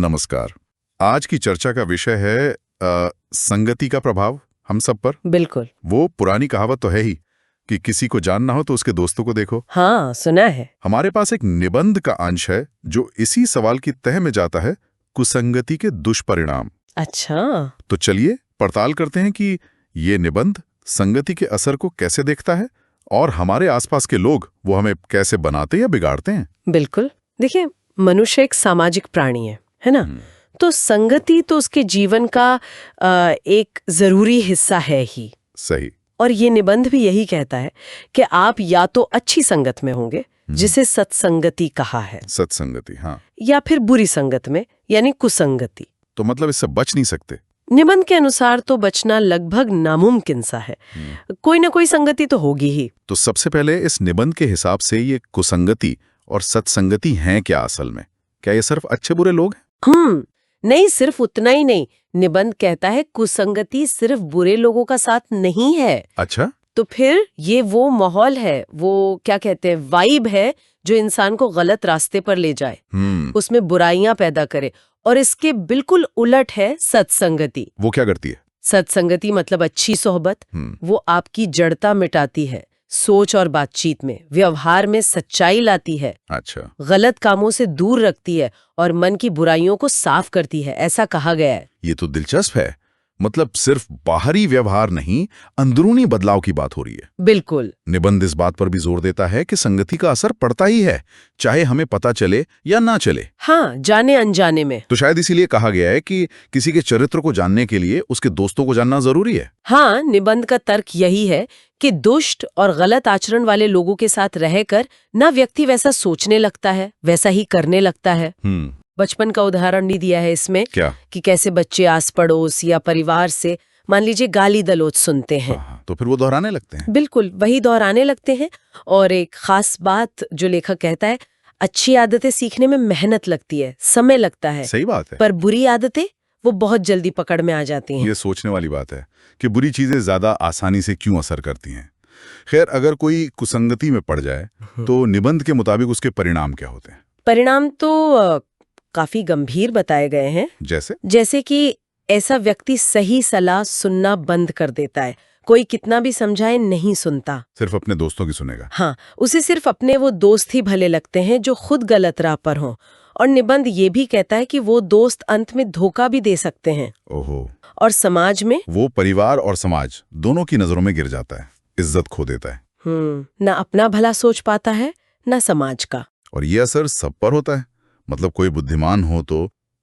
नमस्कार। आज की चर्चा का विषय है संगति का प्रभाव हम सब पर। बिल्कुल। वो पुरानी कहावत तो है ही कि किसी को जानना हो तो उसके दोस्तों को देखो। हाँ, सुना है। हमारे पास एक निबंध का अंश है जो इसी सवाल की तह में जाता है, कुसंगति के दुष्परिणाम। अच्छा। तो चलिए पड़ताल करते हैं कि ये निबंध संगति के असर को कैसे देखता है और हमारे आसपास के लोग वो हमें कैसे बनाते या बिगाड़ते हैं। बिल्कुल। देखिए, मनुष्य एक सामाजिक प्राणी है ना? तो संगति तो उसके जीवन का एक जरूरी हिस्सा है ही। सही। और ये निबंध भी यही कहता है कि आप या तो अच्छी संगत में होंगे, जिसे सत्संगति कहा है, सत्संगति, हाँ। या फिर बुरी संगत में, यानी कुसंगति। तो मतलब इससे बच नहीं सकते। निबंध के अनुसार तो बचना लगभग नामुमकिन सा है। कोई ना कोई संगति तो होगी ही। तो सबसे पहले इस निबंध के हिसाब से ये कुसंगति और सत्संगति हैं क्या असल में? क्या ये सिर्फ अच्छे बुरे लोग हैं? नहीं, सिर्फ उतना ही नहीं। निबंध कहता है कुसंगति सिर्फ बुरे लोगों का साथ नहीं है। अच्छा। तो फिर ये वो माहौल है, वो क्या कहते हैं, वाइब है जो इंसान को गलत रास्ते पर ले जाए, उसमें बुराइयां पैदा करे। और इसके बिल्कुल उलट है सत्संगति। वो क्या करती है? सत्संगति मतलब अच्छी सोहबत। वो आपकी जड़ता मिटाती है, सोच और बातचीत में, व्यवहार में सच्चाई लाती है। अच्छा। गलत कामों से दूर रखती है और मन की बुराइयों को साफ करती है, ऐसा कहा गया है। ये तो दिलचस्प है। मतलब सिर्फ बाहरी व्यवहार नहीं, अंदरूनी बदलाव की बात हो रही है। बिल्कुल। निबंध इस बात पर भी जोर देता है कि संगति का असर पड़ता ही है, चाहे हमें पता चले या ना चले। हाँ, जाने अनजाने में। तो शायद इसीलिए कहा गया है कि किसी के चरित्र को जानने के लिए उसके दोस्तों को जानना जरूरी है। हाँ, निबंध का तर्क यही है कि दुष्ट और गलत आचरण वाले लोगों के साथ रहकर ना व्यक्ति वैसा सोचने लगता है, वैसा ही करने लगता है। बचपन का उदाहरण नहीं दिया है इसमें। क्या? कि कैसे बच्चे आस पड़ोस या परिवार से मान लीजिए गाली गलौज सुनते हैं। तो फिर वो दोहराने लगते हैं। बिल्कुल, वही दोहराने लगते हैं। और एक खास बात जो लेखक कहता है, अच्छी आदतें सीखने में मेहनत लगती है, समय लगता है। सही बात है। पर बुरी आदतें वो बहुत जल्दी पकड़ में आ जाती हैं। ये सोचने वाली बात है कि बुरी चीजें ज्यादा आसानी से क्यों असर करती हैं। खैर, अगर कोई कुसंगति में पड़ जाए तो निबंध के मुताबिक उसके परिणाम क्या होते हैं? परिणाम तो काफी गंभीर बताए गए हैं। जैसे कि ऐसा व्यक्ति सही सलाह सुनना बंद कर देता है। कोई कितना भी समझाए नहीं सुनता, सिर्फ अपने दोस्तों की सुनेगा। हाँ, उसे सिर्फ अपने वो दोस्त ही भले लगते हैं जो खुद गलत राह पर हों। और निबंध ये भी कहता है कि वो दोस्त अंत में धोखा भी दे सकते हैं। ओहो। और समाज में वो परिवार और समाज दोनों की नजरों में गिर जाता है, इज्जत खो देता है। ना अपना भला सोच पाता है, ना समाज का। और ये असर सब पर होता है। मतलब कोई बुद्धिमान हो तो।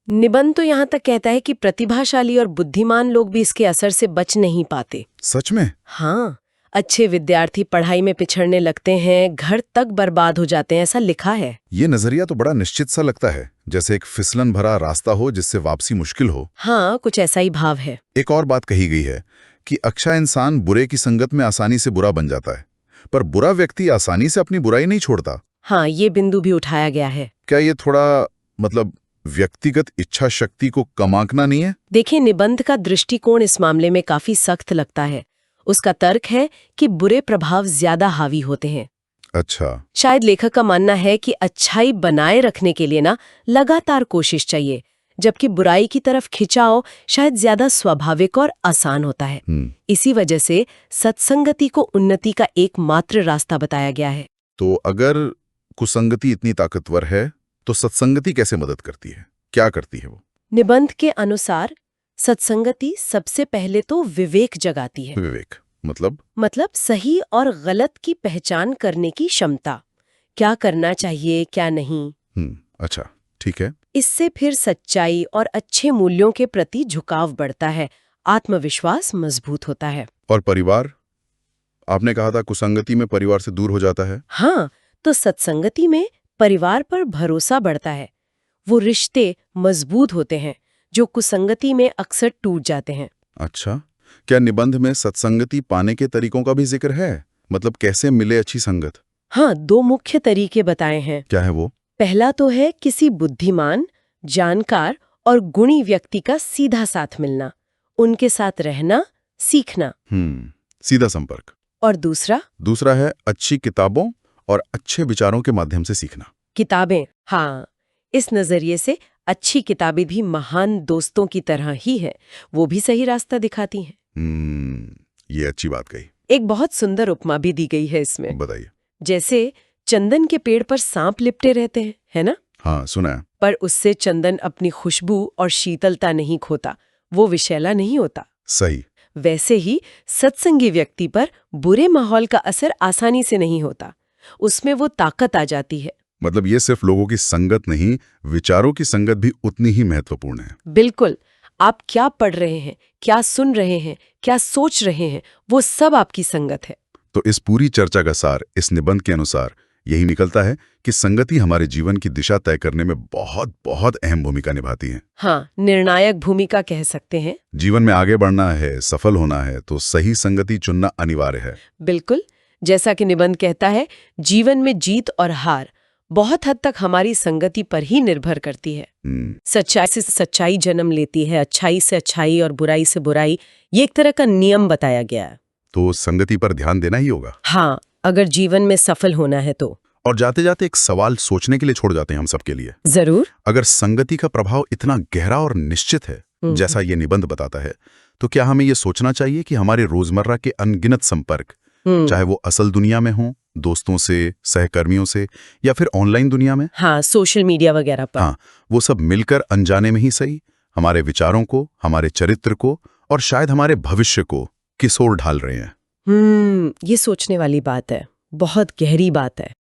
निबंध तो यहाँ तक कहता है कि प्रतिभाशाली और बुद्धिमान लोग भी इसके असर से बच नहीं पाते। सच में? हाँ, अच्छे विद्यार्थी पढ़ाई में पिछड़ने लगते हैं, घर तक बर्बाद हो जाते हैं, ऐसा लिखा है। ये नजरिया तो बड़ा निश्चित सा लगता है, जैसे एक फिसलन भरा रास्ता हो जिससे वापसी मुश्किल हो। हाँ, कुछ ऐसा ही भाव है। एक और बात कही गई है कि अच्छा इंसान बुरे की संगत में आसानी से बुरा बन जाता है, पर बुरा व्यक्ति आसानी से अपनी बुराई नहीं छोड़ता। हाँ, ये बिंदु भी उठाया गया है। क्या ये थोड़ा मतलब व्यक्तिगत इच्छा शक्ति को कम आंकना नहीं है? देखिए, निबंध का दृष्टिकोण इस मामले में काफी सख्त लगता है। उसका तर्क है कि बुरे प्रभाव ज्यादा हावी होते हैं। अच्छा। शायद लेखक का मानना है कि अच्छाई बनाए रखने के लिए ना लगातार कोशिश चाहिए, जबकि बुराई की तरफ खिंचाव शायद ज्यादा स्वाभाविक और आसान होता है। इसी वजह से सत्संगति को उन्नति का एकमात्र रास्ता बताया गया है। तो अगर कुसंगति इतनी ताकतवर है तो सत्संगति कैसे मदद करती है? क्या करती है वो? निबंध के अनुसार सत्संगति सबसे पहले तो विवेक जगाती है। विवेक मतलब सही और गलत की पहचान करने की क्षमता, क्या करना चाहिए क्या नहीं। अच्छा, ठीक है। इससे फिर सच्चाई और अच्छे मूल्यों के प्रति झुकाव बढ़ता है, आत्मविश्वास मजबूत होता है। और परिवार? आपने कहा था कुसंगति में परिवार से दूर हो जाता है। हाँ, तो सत्संगति में परिवार पर भरोसा बढ़ता है। वो रिश्ते मजबूत होते हैं जो कुसंगति में अक्सर टूट जाते हैं। अच्छा, क्या निबंध में सत्संगति पाने के तरीकों का भी जिक्र है? मतलब कैसे मिले अच्छी संगत? हाँ, 2 मुख्य तरीके बताए हैं। क्या है वो? पहला तो है किसी बुद्धिमान, जानकार और गुणी व्यक्ति का सीधा साथ मिलना, उनके साथ रहना, सीखना। सीधा संपर्क। और दूसरा है अच्छी किताबों और अच्छे विचारों के माध्यम से सीखना। किताबें, हाँ, इस नजरिए से अच्छी किताबें भी महान दोस्तों की तरह ही है, वो भी सही रास्ता दिखाती हैं। ये अच्छी बात कही। एक बहुत सुंदर उपमा भी दी गई है इसमें। बताइए। जैसे चंदन के पेड़ पर सांप लिपटे रहते हैं, है ना? हाँ, सुना है। पर उससे चंदन अपनी खुशबू और शीतलता नहीं खोता, वो विषैला नहीं होता। सही। वैसे ही सत्संगी व्यक्ति पर बुरे माहौल का असर आसानी से नहीं होता, उसमें वो ताकत आ जाती है। मतलब ये सिर्फ लोगों की संगत नहीं, विचारों की संगत भी उतनी ही महत्वपूर्ण है। बिल्कुल। आप क्या पढ़ रहे हैं, क्या सुन रहे हैं, क्या सोच रहे हैं, वो सब आपकी संगत है। तो इस पूरी चर्चा का सार इस निबंध के अनुसार यही निकलता है कि संगति हमारे जीवन की दिशा तय करने में बहुत बहुत अहम भूमिका निभाती है। हाँ, निर्णायक भूमिका कह सकते हैं। जीवन में आगे बढ़ना है, सफल होना है, तो सही संगति चुनना अनिवार्य है। बिल्कुल। जैसा कि निबंध कहता है, जीवन में जीत और हार बहुत हद तक हमारी संगति पर ही निर्भर करती है। सच्चाई से सच्चाई जन्म लेती है, अच्छाई से अच्छाई और बुराई से बुराई, ये एक तरह का नियम बताया गया है। तो संगति पर ध्यान देना ही होगा। हाँ, अगर जीवन में सफल होना है तो। और जाते जाते एक सवाल सोचने के लिए छोड़ जाते हैं हम सबके लिए। जरूर। अगर संगति का प्रभाव इतना गहरा और निश्चित है, जैसा ये निबंध बताता है, तो क्या हमें ये सोचना चाहिए कि हमारे रोजमर्रा के अनगिनत संपर्क, चाहे वो असल दुनिया में हो, दोस्तों से, सहकर्मियों से, या फिर ऑनलाइन दुनिया में, हाँ, सोशल मीडिया वगैरह पर, हाँ, वो सब मिलकर अनजाने में ही सही हमारे विचारों को, हमारे चरित्र को और शायद हमारे भविष्य को किस ओर ढाल रहे हैं? ये सोचने वाली बात है, बहुत गहरी बात है।